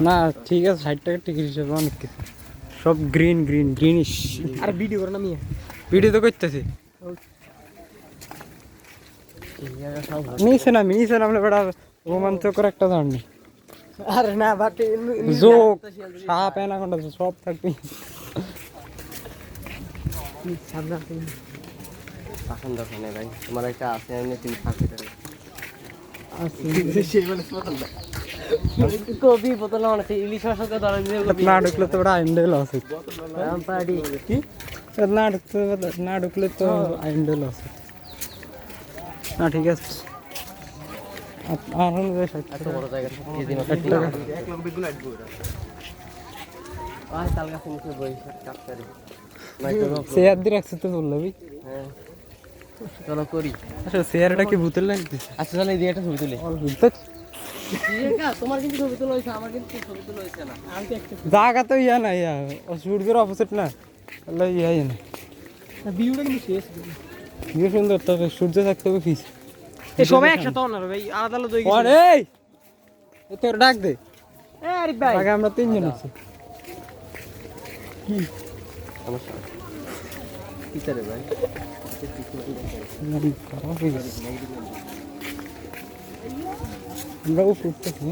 না ঠিক আছে 60 টাকা টিকিট হিসেবে অনেক কিছু সব গ্রিন গ্রিন গ্রিনিশ আর ভিডিও করে না মিয়া ভিডিও তো করতেছি নিচে নামলে বেড়া রোমাঞ্চকর একটা জার্নি আরে না বাট জোক সাপ অ্যানাকোন্ডা সব থাকবে সামনে এখন দরকার নেই ভাই তোমার একটা আছে এমনি তুমি থাকতে কবি বোতল মানে ইলিশ মাছের ধরেন না ঢুকলে তো ওটা আইন্ডেল আছে কি না ঢুকলে তো আইন্ডেল আছে না ঠিক আছে আর এত বড় জায়গা থেকে দিন এক লক্ষ বেগুন আটবো আয় তাল গাছে নিচে বইছে কাটতে চেয়ার দিয়ে রাখছে তো বললাম হ্যাঁ চলো করি আচ্ছা চেয়ারটা কি বুতল লাগছে আচ্ছা তাহলে এই দিয়ে একটা ছবি তুলি তোমার কিন্তু ছবি তোলা হয়েছে আমার কিন্তু ছবি তোলা হয়েছে না আমি তো একটা জায়গা তো ইয়া না ইয়া সূর্যের অপোজিট না তাহলে ইয়া না ভিউটা কিন্তু শেষ ভিউ সুন্দর তবে সূর্য থাকতে হবে ফিস এই সবাই একসাথে না ভাই আলাদা আলাদা হয়ে গেছে এই তোর ডাক দে এ আরে ভাই আগে আমরা তিনজন আছি সমস্যা কিতারে ভাই আমরা উপরে উঠতেছি